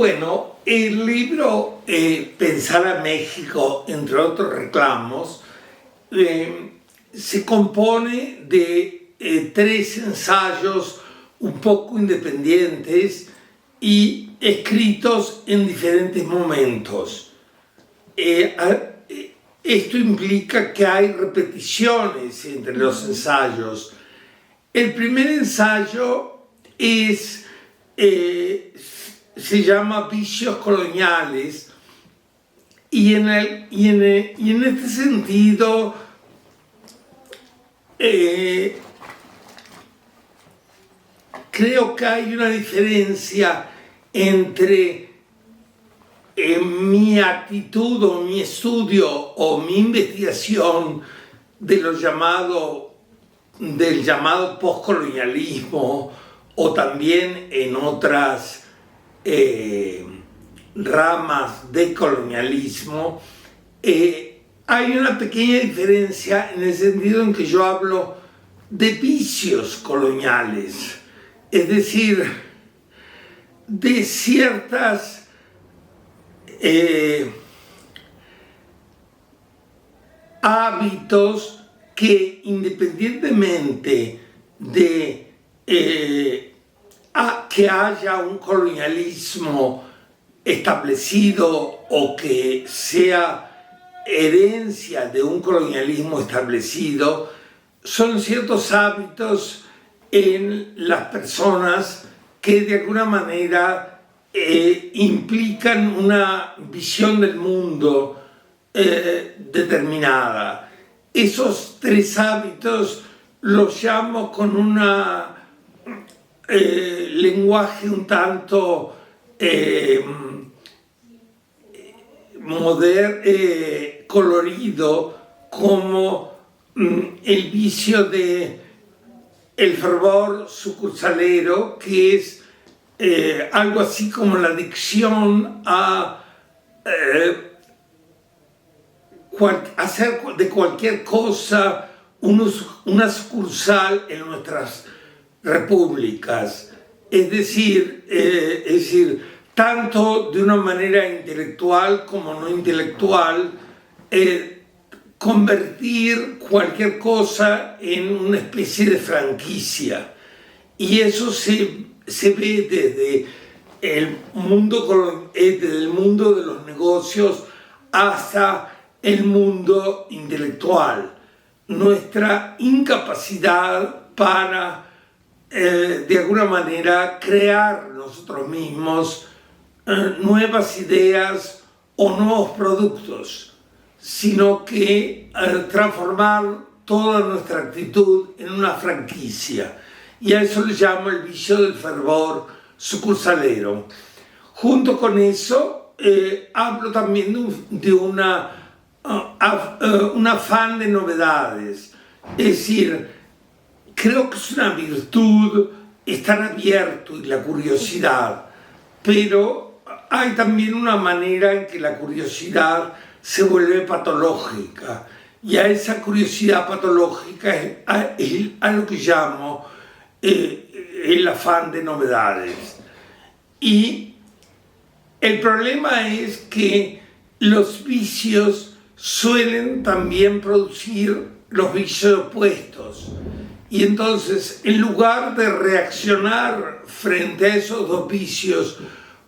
Bueno, el libro Pensar a México, entre otros reclamos, se compone de tres ensayos un poco independientes y escritos en diferentes momentos. Esto implica que hay repeticiones entre los ensayos. El primer ensayo se llama Vicios coloniales y en este sentido creo que hay una diferencia entre mi actitud o mi estudio o mi investigación del llamado postcolonialismo o también en otras ramas de colonialismo. Hay una pequeña diferencia en el sentido en que yo hablo de vicios coloniales, es decir, de ciertas hábitos que, independientemente de que haya un colonialismo establecido o que sea herencia de un colonialismo establecido, son ciertos hábitos en las personas que de alguna manera implican una visión del mundo determinada. Esos tres hábitos los llamo con un lenguaje un tanto colorido, como el vicio de el fervor sucursalero, que es algo así como la adicción a hacer de cualquier cosa una sucursal en nuestras repúblicas. Es decir, tanto de una manera intelectual como no intelectual, convertir cualquier cosa en una especie de franquicia. Y eso se ve desde el mundo de los negocios hasta el mundo intelectual. Nuestra incapacidad para, de alguna manera, crear nosotros mismos nuevas ideas o nuevos productos, sino que transformar toda nuestra actitud en una franquicia. Y a eso le llamo el vicio del fervor sucursalero. Junto con eso, hablo también de un afán de novedades. Es decir, creo que es una virtud estar abierto y la curiosidad, pero hay también una manera en que la curiosidad se vuelve patológica, y a esa curiosidad patológica es a lo que llamo el afán de novedades. Y el problema es que los vicios suelen también producir los vicios opuestos. Y entonces, en lugar de reaccionar frente a esos dos vicios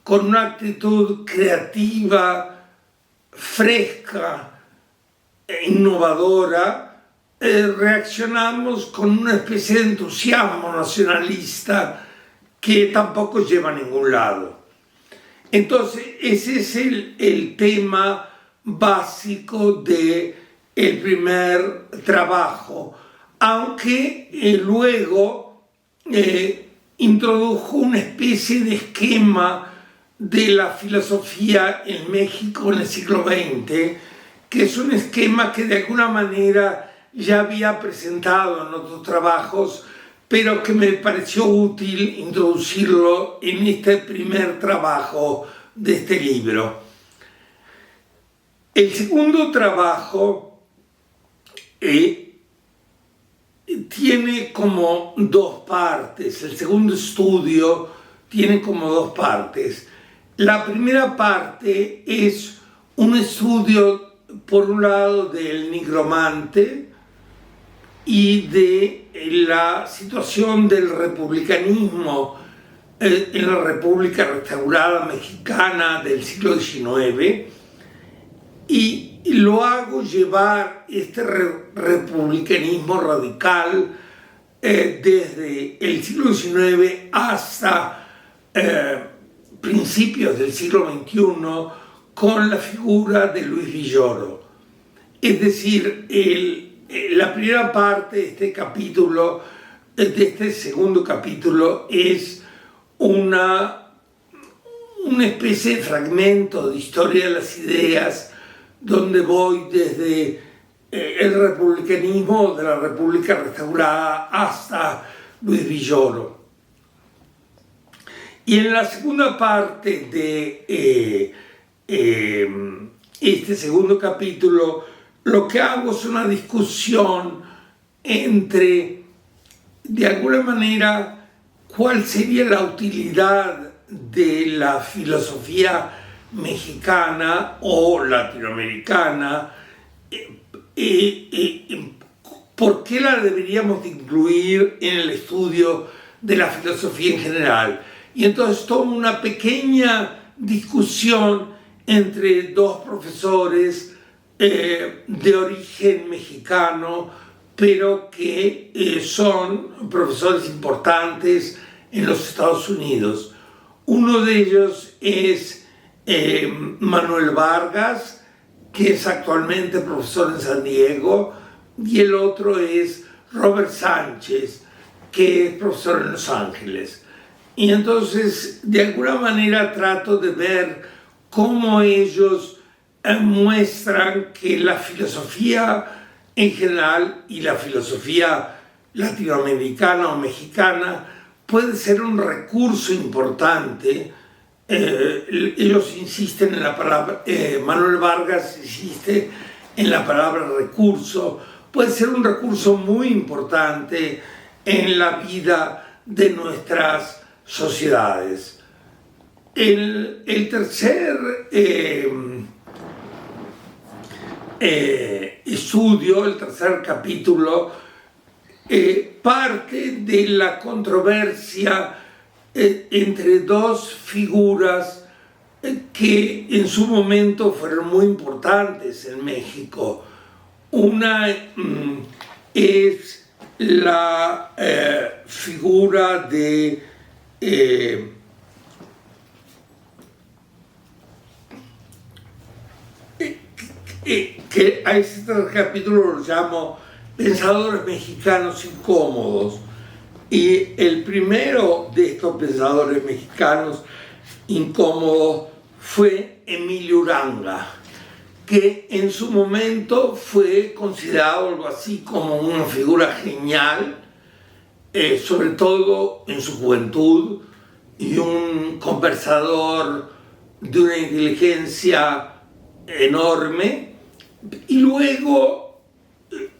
con una actitud creativa, fresca e innovadora, reaccionamos con una especie de entusiasmo nacionalista que tampoco lleva a ningún lado. Entonces, ese es el tema básico del primer trabajo, aunque luego introdujo una especie de esquema de la filosofía en México en el siglo XX, que es un esquema que de alguna manera ya había presentado en otros trabajos, pero que me pareció útil introducirlo en este primer trabajo de este libro. El segundo trabajo tiene como dos partes. El segundo estudio tiene como dos partes. La primera parte es un estudio, por un lado, del nigromante y de la situación del republicanismo en la República Restaurada Mexicana del siglo XIX, y lo hago llevar este republicanismo radical desde el siglo XIX hasta principios del siglo XXI con la figura de Luis Villoro. Es decir, la primera parte de este capítulo, de este segundo capítulo, es una especie de fragmento de historia de las ideas, donde voy desde el republicanismo de la República Restaurada hasta Luis Villoro. Y en la segunda parte de este segundo capítulo, lo que hago es una discusión entre, de alguna manera, cuál sería la utilidad de la filosofía mexicana o latinoamericana, por qué la deberíamos de incluir en el estudio de la filosofía en general. Y entonces tomo una pequeña discusión entre dos profesores de origen mexicano, pero que son profesores importantes en los Estados Unidos. Uno de ellos es Manuel Vargas, que es actualmente profesor en San Diego, y el otro es Robert Sánchez, que es profesor en Los Ángeles. Y entonces, de alguna manera, trato de ver cómo ellos muestran que la filosofía en general y la filosofía latinoamericana o mexicana puede ser un recurso importante. Ellos insisten en la palabra, Manuel Vargas insiste en la palabra recurso, puede ser un recurso muy importante en la vida de nuestras sociedades. El tercer estudio, el tercer capítulo, parte de la controversia entre dos figuras que en su momento fueron muy importantes en México. Una es la figura de que a este capítulo lo llamo pensadores mexicanos incómodos. Y el primero de estos pensadores mexicanos incómodos fue Emilio Uranga, que en su momento fue considerado algo así como una figura genial, sobre todo en su juventud, y un conversador de una inteligencia enorme. Y luego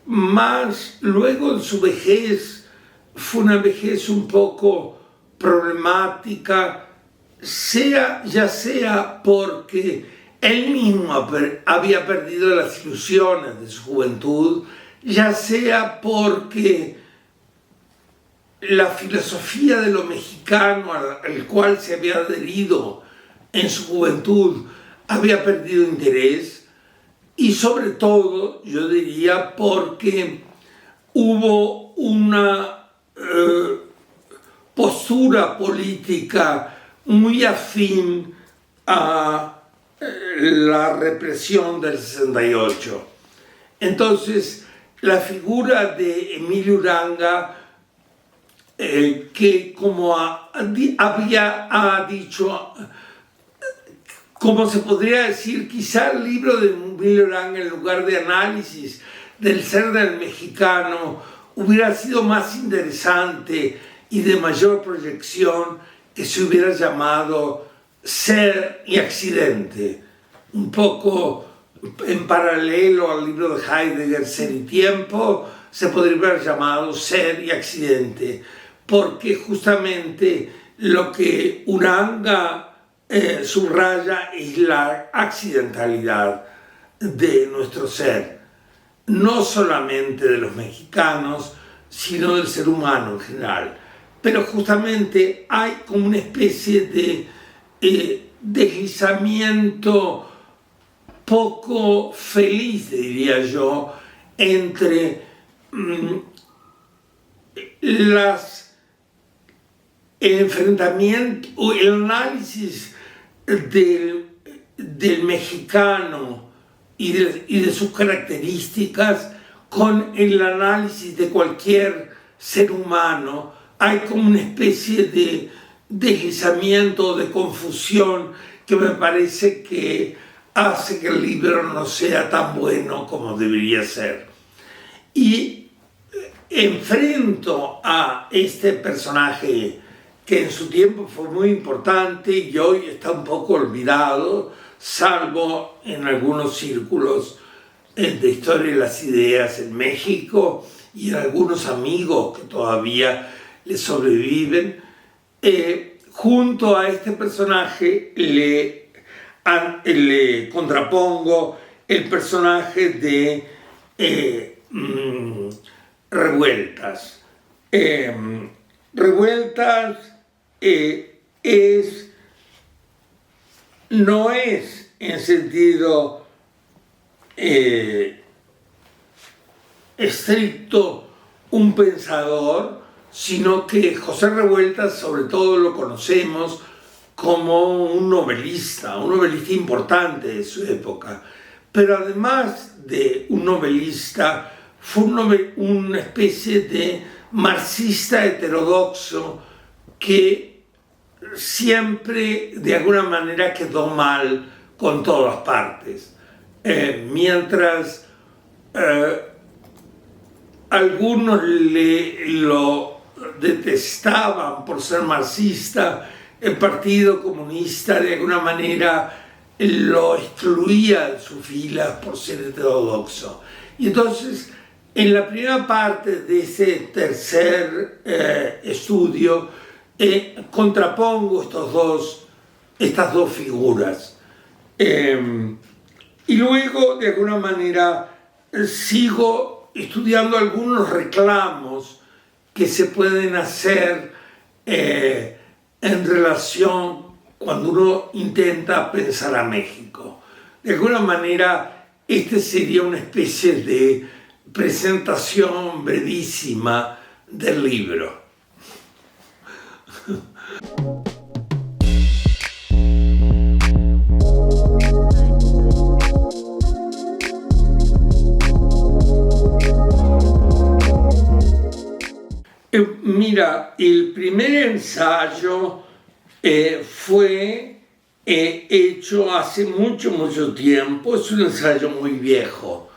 en su vejez, fue una vejez un poco problemática, ya sea porque él mismo había perdido las ilusiones de su juventud, ya sea porque la filosofía de lo mexicano al cual se había adherido en su juventud había perdido interés, y sobre todo, yo diría, porque hubo una postura política muy afín a la represión del 68. Entonces, la figura de Emilio Uranga, que como había dicho, como se podría decir, quizá el libro de Emilio Uranga, en lugar de análisis del ser del mexicano, hubiera sido más interesante y de mayor proyección que se hubiera llamado Ser y Accidente, un poco en paralelo al libro de Heidegger, Ser y Tiempo. Se podría haber llamado Ser y Accidente, porque justamente lo que Uranga subraya es la accidentalidad de nuestro ser, no solamente de los mexicanos, sino del ser humano en general. Pero justamente hay como una especie de deslizamiento poco feliz, diría yo, entre el enfrentamiento o el análisis del mexicano y de sus características con el análisis de cualquier ser humano. Hay como una especie de deslizamiento, de confusión, que me parece que hace que el libro no sea tan bueno como debería ser. Y enfrento a este personaje que en su tiempo fue muy importante y hoy está un poco olvidado, salvo en algunos círculos de historia de las ideas en México y en algunos amigos que todavía le sobreviven. Junto a este personaje le contrapongo el personaje de Revueltas. Revueltas no es en sentido estricto un pensador, sino que José Revueltas sobre todo lo conocemos como un novelista importante de su época. Pero además de un novelista, fue una especie de marxista heterodoxo que siempre de alguna manera quedó mal con todas partes. Mientras algunos lo detestaban por ser marxista, el Partido Comunista de alguna manera lo excluía de sus filas por ser heterodoxo. Y entonces, en la primera parte de ese tercer estudio, contrapongo estas dos figuras. Y luego, de alguna manera, sigo estudiando algunos reclamos que se pueden hacer en relación cuando uno intenta pensar a México. De alguna manera, este sería una especie de presentación brevísima del libro. Mira, el primer ensayo fue hecho hace mucho tiempo, es un ensayo muy viejo,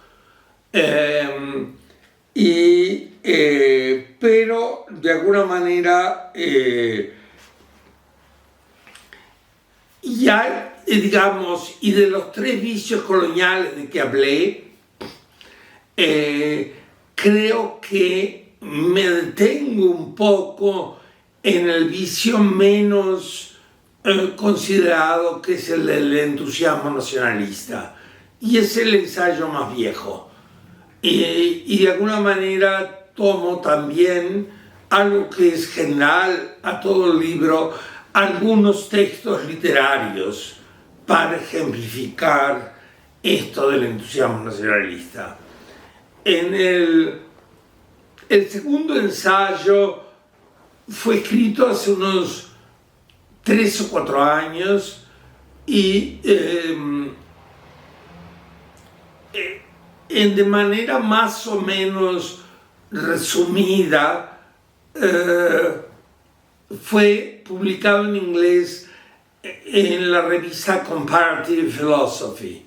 pero de alguna manera ya, digamos, y de los tres vicios coloniales de que hablé, creo que me detengo un poco en el vicio menos considerado, que es el del entusiasmo nacionalista, y es el ensayo más viejo. Y de alguna manera tomo también algo que es general a todo el libro, algunos textos literarios para ejemplificar esto del entusiasmo nacionalista. En el segundo ensayo fue escrito hace unos 3 o 4 años y de manera más o menos resumida fue publicado en inglés en la revista Comparative Philosophy.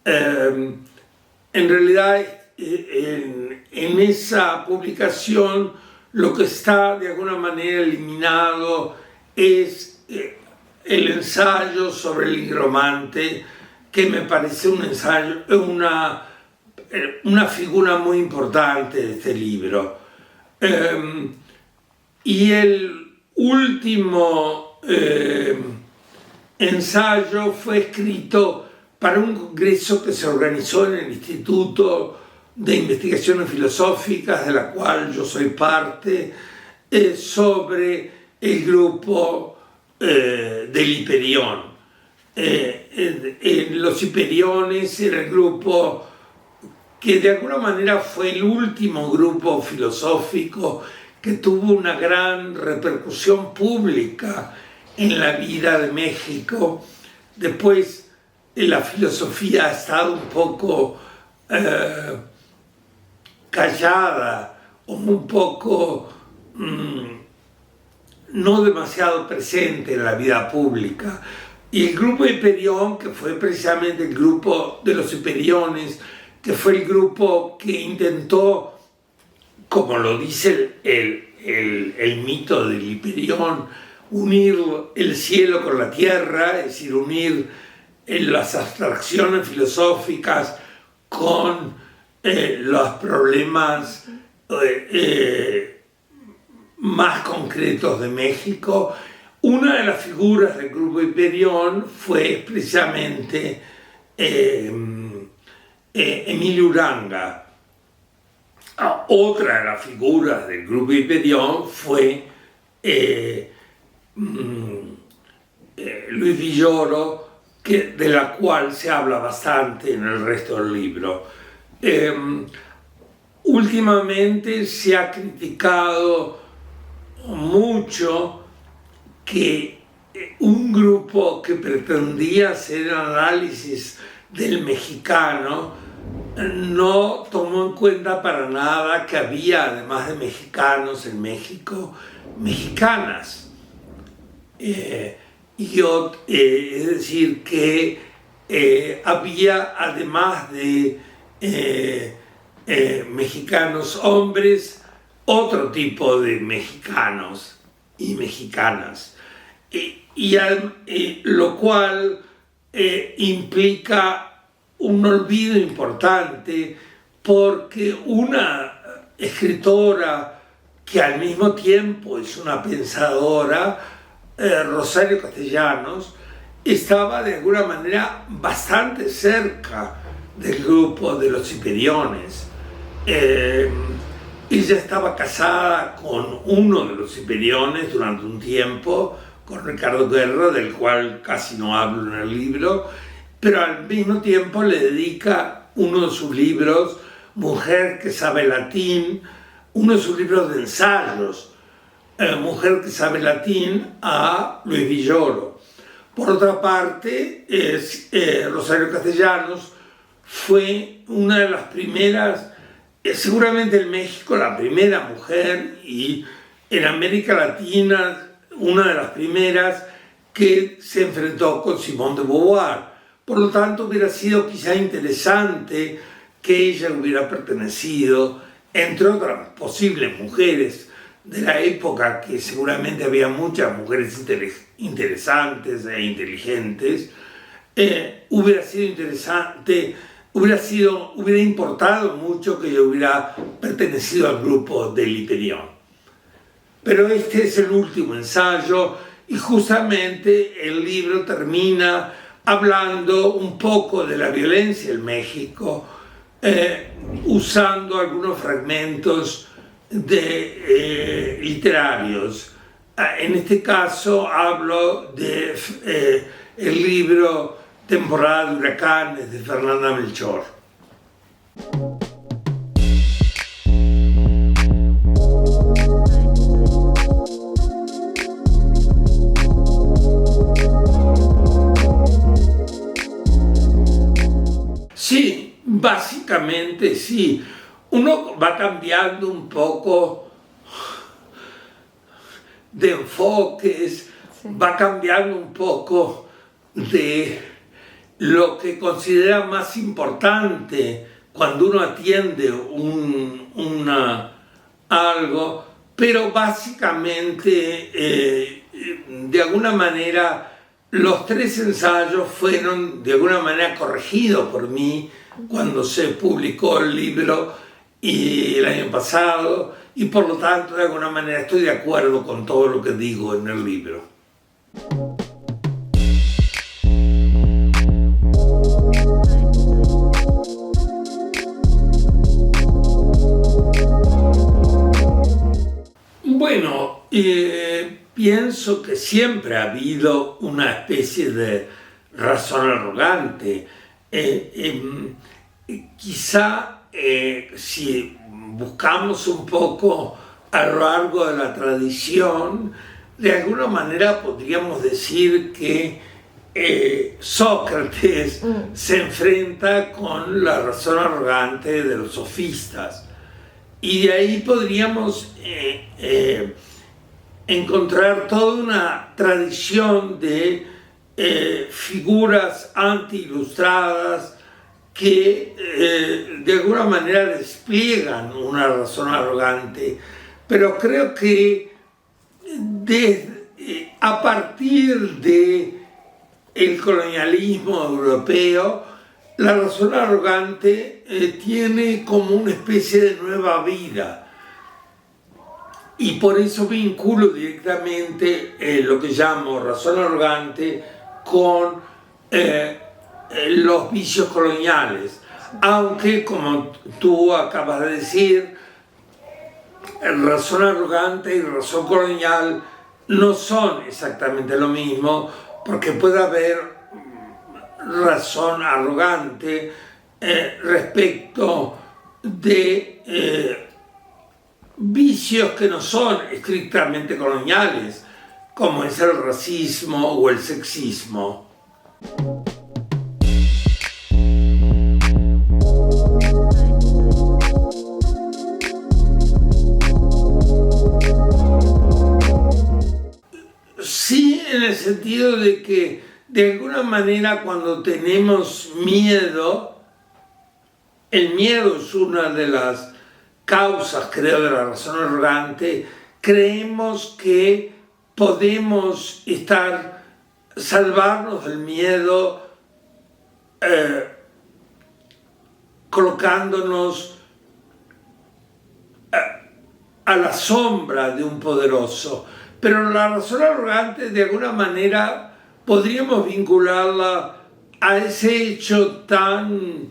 En realidad, en esa publicación lo que está de alguna manera eliminado es el ensayo sobre el higromante, que me parece un ensayo, una figura muy importante de este libro. Y el último ensayo fue escrito para un congreso que se organizó en el Instituto de Investigaciones Filosóficas, de la cual yo soy parte, sobre el grupo del Hiperión. Los Hiperiones era el grupo que de alguna manera fue el último grupo filosófico que tuvo una gran repercusión pública en la vida de México. Después la filosofía ha estado un poco callada o un poco no demasiado presente en la vida pública. Y el grupo Hiperión, que fue precisamente el grupo de los Hiperiones, que fue el grupo que intentó, como lo dice el mito del Hiperión, unir el cielo con la tierra, es decir, unir las abstracciones filosóficas con los problemas más concretos de México. Una de las figuras del grupo Hiperión fue precisamente Emilio Uranga. Otra de las figuras del grupo Hiperión fue Luis Villoro, de la cual se habla bastante en el resto del libro. Últimamente se ha criticado mucho que un grupo que pretendía hacer análisis del mexicano no tomó en cuenta para nada que había, además de mexicanos en México, mexicanas. Es decir, que había, además de mexicanos hombres, otro tipo de mexicanos y mexicanas, lo cual implica un olvido importante, porque una escritora que al mismo tiempo es una pensadora, Rosario Castellanos, estaba de alguna manera bastante cerca del grupo de los Hiperiones. Ella estaba casada con uno de los Hiperiones durante un tiempo, con Ricardo Guerra, del cual casi no hablo en el libro, pero al mismo tiempo le dedica uno de sus libros, Mujer que sabe latín, uno de sus libros de ensayos, Mujer que sabe latín, a Luis Villoro. Por otra parte, Rosario Castellanos fue una de las primeras, seguramente en México la primera mujer, y en América Latina una de las primeras que se enfrentó con Simone de Beauvoir. Por lo tanto, hubiera sido quizá interesante que ella hubiera pertenecido, entre otras posibles mujeres de la época, que seguramente había muchas mujeres interesantes e inteligentes, hubiera sido interesante, hubiera importado mucho que ella hubiera pertenecido al grupo del Hiperión. Pero este es el último ensayo y justamente el libro termina hablando un poco de la violencia en México, usando algunos fragmentos literarios. En este caso hablo de el libro Temporada de huracanes de Fernanda Melchor. Sí, básicamente sí. Uno va cambiando un poco de enfoques, sí. Va cambiando un poco de lo que considera más importante cuando uno atiende algo, pero básicamente, de alguna manera, los tres ensayos fueron de alguna manera corregidos por mí cuando se publicó el libro y el año pasado, y por lo tanto de alguna manera estoy de acuerdo con todo lo que digo en el libro. Pienso que siempre ha habido una especie de razón arrogante. Quizá si buscamos un poco a lo largo de la tradición, de alguna manera podríamos decir que Sócrates se enfrenta con la razón arrogante de los sofistas. Y de ahí podríamos encontrar toda una tradición de figuras anti-ilustradas que de alguna manera despliegan una razón arrogante. Pero creo que a partir del colonialismo europeo, la razón arrogante tiene como una especie de nueva vida. Y por eso vinculo directamente lo que llamo razón arrogante con los vicios coloniales. Aunque, como tú acabas de decir, razón arrogante y razón colonial no son exactamente lo mismo, porque puede haber razón arrogante respecto de vicios que no son estrictamente coloniales, como es el racismo o el sexismo. Sí, en el sentido de que de alguna manera cuando tenemos miedo, el miedo es una de las causas, creo, de la razón arrogante. Creemos que podemos salvarnos del miedo colocándonos a la sombra de un poderoso. Pero la razón arrogante, de alguna manera, podríamos vincularla a ese hecho tan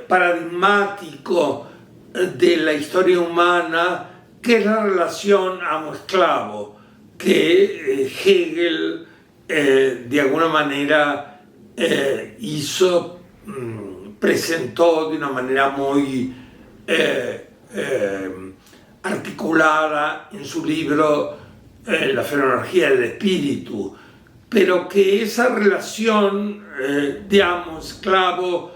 paradigmático de la historia humana, que es la relación amo-esclavo, que Hegel de alguna manera presentó de una manera muy articulada en su libro La fenomenología del espíritu, pero que esa relación de amo-esclavo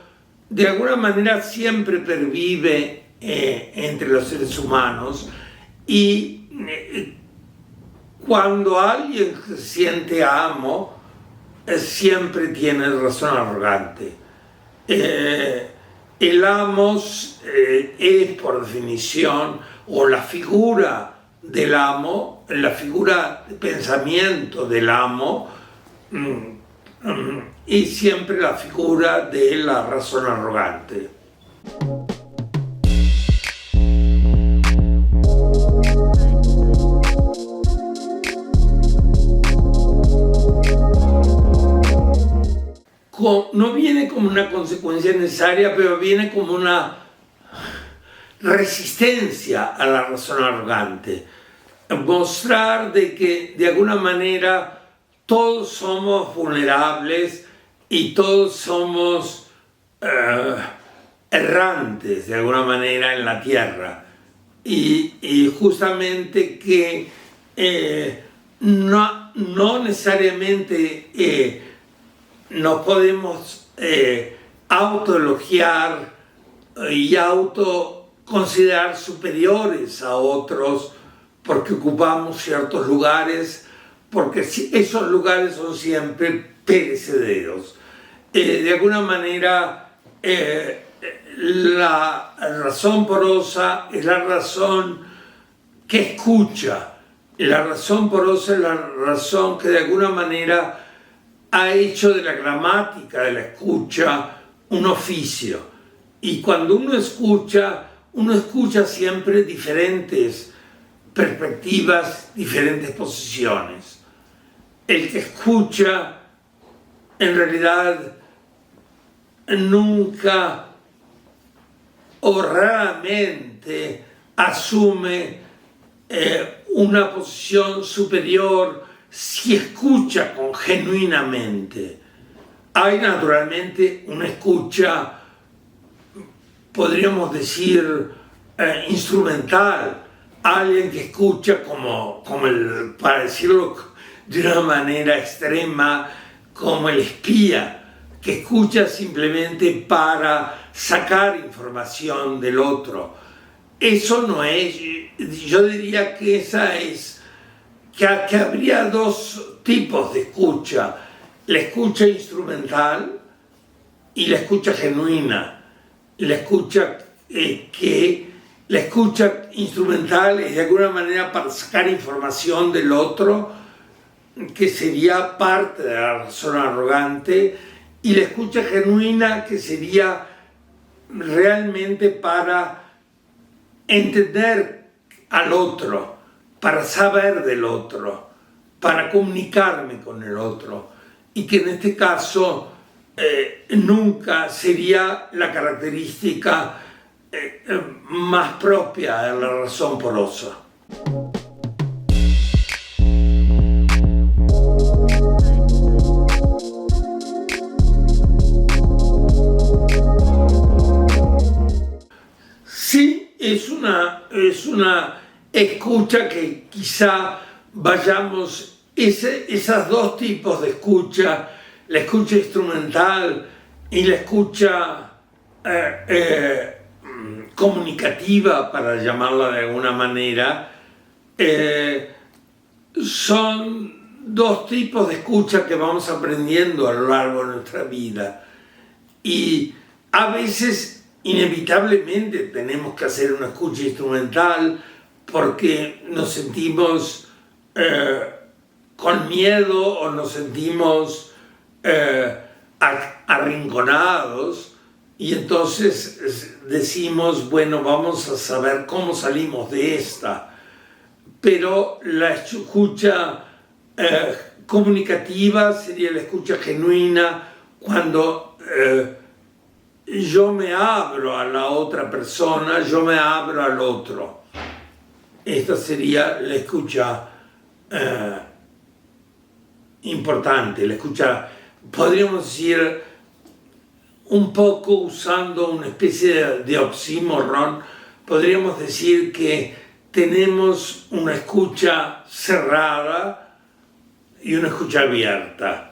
de alguna manera siempre pervive entre los seres humanos, y cuando alguien se siente amo, siempre tiene razón arrogante. El amo es por definición, o la figura del amo, la figura de pensamiento del amo, y siempre la figura de la razón arrogante. No viene como una consecuencia necesaria, pero viene como una resistencia a la razón arrogante. Mostrar de que de alguna manera todos somos vulnerables y todos somos errantes de alguna manera en la tierra. Y justamente que no necesariamente nos podemos autoelogiar y considerar superiores a otros porque ocupamos ciertos lugares, porque esos lugares son siempre perecederos. De alguna manera, la razón porosa es la razón que escucha. La razón porosa es la razón que de alguna manera ha hecho de la gramática de la escucha un oficio. Y cuando uno escucha siempre diferentes perspectivas, diferentes posiciones. El que escucha, en realidad, nunca o raramente asume una posición superior si escucha genuinamente. Hay naturalmente una escucha, podríamos decir, instrumental, alguien que escucha para decirlo de una manera extrema, como el espía, que escucha simplemente para sacar información del otro. Eso no es, yo diría que que habría dos tipos de escucha: la escucha instrumental y la escucha genuina. La escucha la escucha instrumental es de alguna manera para sacar información del otro, que sería parte de la razón arrogante, y la escucha genuina, que sería realmente para entender al otro, para saber del otro, para comunicarme con el otro, y que en este caso nunca sería la característica más propia de la razón porosa. Sí, es una escucha que quizá vayamos, esos dos tipos de escucha, la escucha instrumental y la escucha comunicativa, para llamarla de alguna manera, son dos tipos de escucha que vamos aprendiendo a lo largo de nuestra vida. Y a veces, inevitablemente, tenemos que hacer una escucha instrumental porque nos sentimos con miedo o nos sentimos arrinconados, y entonces decimos, bueno, vamos a saber cómo salimos de esta. Pero la escucha comunicativa sería la escucha genuina, cuando yo me abro a la otra persona, yo me abro al otro. Esta sería la escucha importante, la escucha, podríamos decir, un poco usando una especie de oxímoron, podríamos decir que tenemos una escucha cerrada y una escucha abierta.